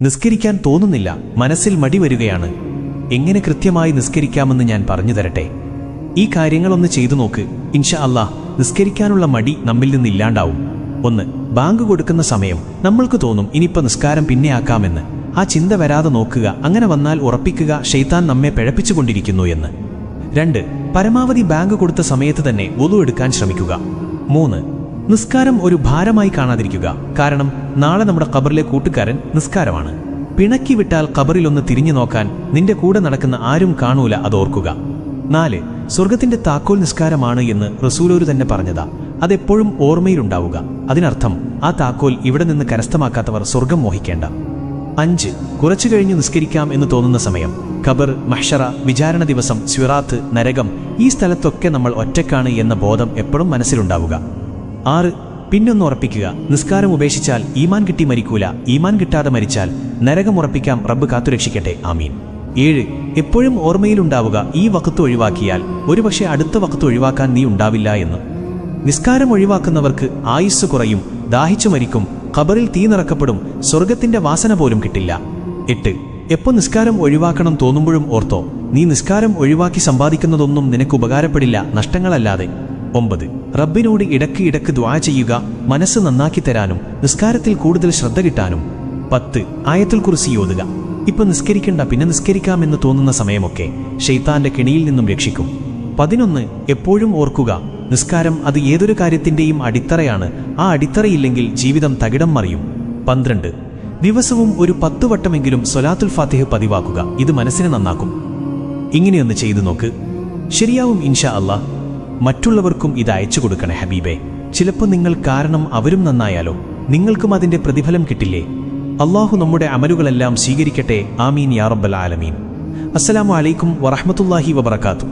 നിസ്കരിക്കാൻ തോന്നുന്നില്ല, മനസ്സിൽ മടി വരികയാണ്. എങ്ങനെ കൃത്യമായി നിസ്കരിക്കാമെന്ന് ഞാൻ പറഞ്ഞു തരട്ടെ. ഈ കാര്യങ്ങളൊന്ന് ചെയ്തു നോക്ക്. ഇൻഷാ അല്ലാഹ് നിസ്കരിക്കാനുള്ള മടി നമ്മിൽ നിന്നില്ലാണ്ടാവും. 1. ബാങ്ക് കൊടുക്കുന്ന സമയം നമ്മൾക്ക് തോന്നും ഇനിയിപ്പോൾ നിസ്കാരം പിന്നെ ആക്കാമെന്ന്. ആ ചിന്ത വരാതെ നോക്കുക. അങ്ങനെ വന്നാൽ ഉറപ്പിക്കുക ശൈത്താൻ നമ്മെ പിഴപ്പിച്ചുകൊണ്ടിരിക്കുന്നു എന്ന്. 2. പരമാവധി ബാങ്ക് കൊടുത്ത സമയത്ത് തന്നെ വുളു എടുക്കാൻ ശ്രമിക്കുക. 3. നിസ്കാരം ഒരു ഭാരമായി കാണാതിരിക്കുക. കാരണം നാളെ നമ്മുടെ ഖബറിലെ കൂട്ടുകാരൻ നിസ്കാരമാണ്. പിണക്കി വിട്ടാൽ ഖബറിലൊന്ന് തിരിഞ്ഞു നോക്കാൻ നിന്റെ കൂടെ നടക്കുന്ന ആരും കാണൂല, അതോർക്കുക. 4. സ്വർഗത്തിന്റെ താക്കോൽ നിസ്കാരമാണ് എന്ന് റസൂലോര് തന്നെ പറഞ്ഞതാ. അതെപ്പോഴും ഓർമ്മയിലുണ്ടാവുക. അതിനർത്ഥം ആ താക്കോൽ ഇവിടെ നിന്ന് കരസ്ഥമാക്കാത്തവർ സ്വർഗം മോഹിക്കേണ്ട. 5. കുറച്ചു കഴിഞ്ഞു നിസ്കരിക്കാം എന്ന് തോന്നുന്ന സമയം. ഖബർ, മഹ്ശറ, വിചാരണ ദിവസം, സിറാത്ത്, നരകം, ഈ സ്ഥലത്തൊക്കെ നമ്മൾ ഒറ്റക്കാണ് എന്ന ബോധം എപ്പോഴും മനസ്സിലുണ്ടാവുക. 6. പിന്നൊന്ന് ഉറപ്പിക്കുക, നിസ്കാരം ഉപേക്ഷിച്ചാൽ ഈമാൻ കിട്ടി മരിക്കൂല, ഈമാൻ കിട്ടാതെ മരിച്ചാൽ നരകം ഉറപ്പിക്കാം, റബ്ബ് കാത്തുരക്ഷിക്കട്ടെ, ആമീൻ. 7. എപ്പോഴും ഓർമ്മയിലുണ്ടാവുക, ഈ വഖത്ത് ഒഴിവാക്കിയാൽ ഒരുപക്ഷെ അടുത്ത വഖത്ത് ഒഴിവാക്കാൻ നീ ഉണ്ടാവില്ല എന്ന്. നിസ്കാരം ഒഴിവാക്കുന്നവർക്ക് ആയുസ് കുറയും, ദാഹിച്ചു മരിക്കും, ഖബറിൽ തീ നിറക്കപ്പെടും, സ്വർഗത്തിന്റെ വാസന പോലും കിട്ടില്ല. 8. എപ്പോൾ നിസ്കാരം ഒഴിവാക്കണം തോന്നുമ്പോഴും ഓർത്തോ, നീ നിസ്കാരം ഒഴിവാക്കി സമ്പാദിക്കുന്നതൊന്നും നിനക്ക് ഉപകാരപ്പെടില്ല, നഷ്ടങ്ങളല്ലാതെ. 9. റബ്ബിനോട് ഇടക്ക് ദുആ ചെയ്യുക, മനസ്സ് നന്നാക്കി തരാനും നിസ്കാരത്തിൽ കൂടുതൽ ശ്രദ്ധ കിട്ടാനും. 10. ആയത്തുൽ കുർസി ഓതുക. ഇപ്പൊ നിസ്കരിക്കണ്ട, പിന്നെ നിസ്കരിക്കാമെന്ന് തോന്നുന്ന സമയമൊക്കെ ശൈത്താന്റെ കെണിയിൽ നിന്നും രക്ഷിക്കും. 11. എപ്പോഴും ഓർക്കുക, നിസ്കാരം അത് ഏതൊരു കാര്യത്തിന്റെയും അടിത്തറയാണ്. ആ അടിത്തറയില്ലെങ്കിൽ ജീവിതം തകിടം മറിയും. 12. ദിവസവും ഒരു 10 വട്ടമെങ്കിലും സ്വലാത്തുൽ ഫാത്തിഹ പതിവാക്കുക. ഇത് മനസ്സിനെ നന്നാക്കും. ഇങ്ങനെയൊന്ന് ചെയ്തു നോക്ക്, ശരിയാവും ഇൻഷാ അല്ലാഹ്. മറ്റുള്ളവർക്കും ഇത് അയച്ചു കൊടുക്കണേ ഹബീബേ. ചിലപ്പോൾ നിങ്ങൾ കാരണം അവരും നന്നായാലോ, നിങ്ങൾക്കും അതിന്റെ പ്രതിഫലം കിട്ടില്ലേ? അല്ലാഹു നമ്മുടെ അമലുകളെല്ലാം സ്വീകരിക്കട്ടെ, ആമീൻ യാ റബ്ബൽ ആലമീൻ. അസ്സലാമു അലൈക്കും വറഹ്മത്തുള്ളാഹി വബറകാതുഹു.